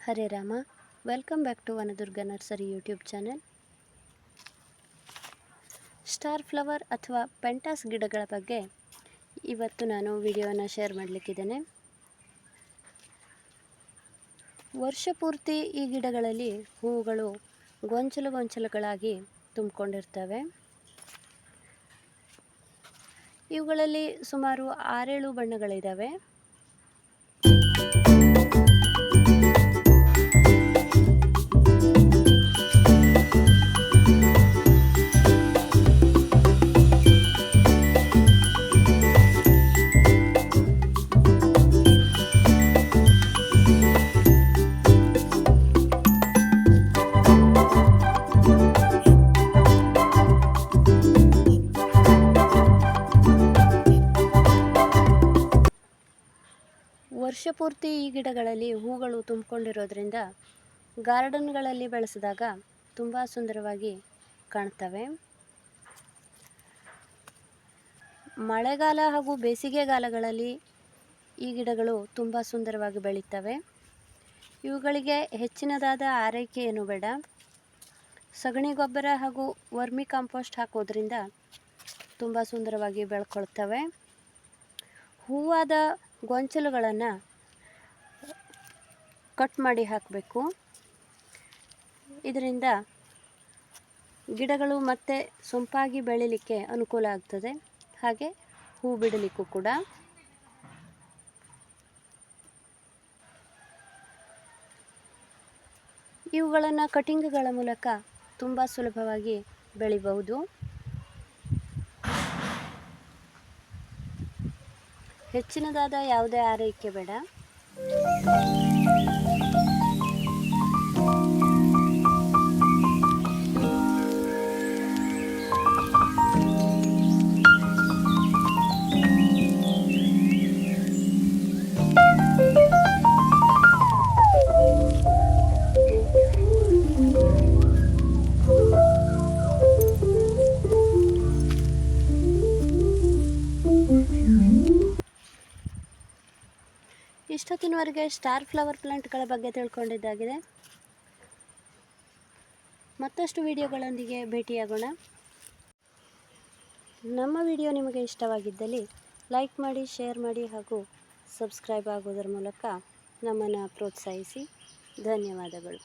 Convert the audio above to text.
Hare Rama. Welcome back to Vanadurga nursery YouTube channel. Star flower ಅಥವಾ pentas ಗಿಡಗಳ ಬಗ್ಗೆ ಇವತ್ತು ನಾನು ವಿಡಿಯೋನ ಶೇರ್ ಮಾಡಲಿಕ್ಕಿದ್ದೇನೆ. ವರ್ಷ ಪೂರ್ತಿ ಈ ಗಿಡಗಳಲ್ಲಿ ಹೂವುಗಳು ಗೊಂಚಲುಗಳಾಗಿ ತುಂಬಿಕೊಂಡಿರ್ತವೆ. ಇವುಗಳಲ್ಲಿ ಸುಮಾರು 6-7 ಬಣ್ಣಗಳಿದ್ದಾವೆ. ವರ್ಷ ಪೂರ್ತಿ ಈ ಗಿಡಗಳಲ್ಲಿ ಹೂಗಳು ತುಂಬಿಕೊಂಡಿರೋದ್ರಿಂದ ಗಾರ್ಡನ್ಗಳಲ್ಲಿ ಬೆಳೆಸಿದಾಗ ತುಂಬ ಸುಂದರವಾಗಿ ಕಾಣ್ತವೆ. ಮಳೆಗಾಲ ಹಾಗೂ ಬೇಸಿಗೆಗಾಲಗಳಲ್ಲಿ ಈ ಗಿಡಗಳು ತುಂಬ ಸುಂದರವಾಗಿ ಬೆಳೀತವೆ. ಇವುಗಳಿಗೆ ಹೆಚ್ಚಿನದಾದ ಆರೈಕೆ ಏನು ಬೇಡ. ಸಗಣಿ ಗೊಬ್ಬರ ಹಾಗೂ ವರ್ಮಿ ಕಾಂಪೋಸ್ಟ್ ಹಾಕೋದ್ರಿಂದ ತುಂಬ ಸುಂದರವಾಗಿ ಬೆಳ್ಕೊಳ್ತವೆ. ಹೂವಾದ ಗೊಂಚಲುಗಳನ್ನು ಕಟ್ ಮಾಡಿ ಹಾಕಬೇಕು. ಇದರಿಂದ ಗಿಡಗಳು ಮತ್ತೆ ಸೊಂಪಾಗಿ ಬೆಳೀಲಿಕ್ಕೆ ಅನುಕೂಲ ಆಗ್ತದೆ, ಹಾಗೆ ಹೂ ಬಿಡಲಿಕ್ಕೂ ಕೂಡ. ಇವುಗಳನ್ನು ಕಟಿಂಗ್ಗಳ ಮೂಲಕ ತುಂಬ ಸುಲಭವಾಗಿ ಬೆಳಿಬಹುದು. ಹೆಚ್ಚಿನದಾದ ಯಾವುದೇ ಆರೈಕೆ ಬೇಡ. ಇಷ್ಟೊತ್ತಿನವರೆಗೆ ಸ್ಟಾರ್ ಫ್ಲವರ್ ಪ್ಲಾಂಟ್ಗಳ ಬಗ್ಗೆ ತಿಳ್ಕೊಂಡಿದ್ದಾಗಿದೆ. ಮತ್ತಷ್ಟು ವಿಡಿಯೋಗಳೊಂದಿಗೆ ಭೇಟಿಯಾಗೋಣ. ನಮ್ಮ ವಿಡಿಯೋ ನಿಮಗೆ ಇಷ್ಟವಾಗಿದ್ದಲ್ಲಿ ಲೈಕ್ ಮಾಡಿ, ಶೇರ್ ಮಾಡಿ ಹಾಗೂ ಸಬ್ಸ್ಕ್ರೈಬ್ ಆಗೋದರ ಮೂಲಕ ನಮ್ಮನ್ನು ಪ್ರೋತ್ಸಾಹಿಸಿ. ಧನ್ಯವಾದಗಳು.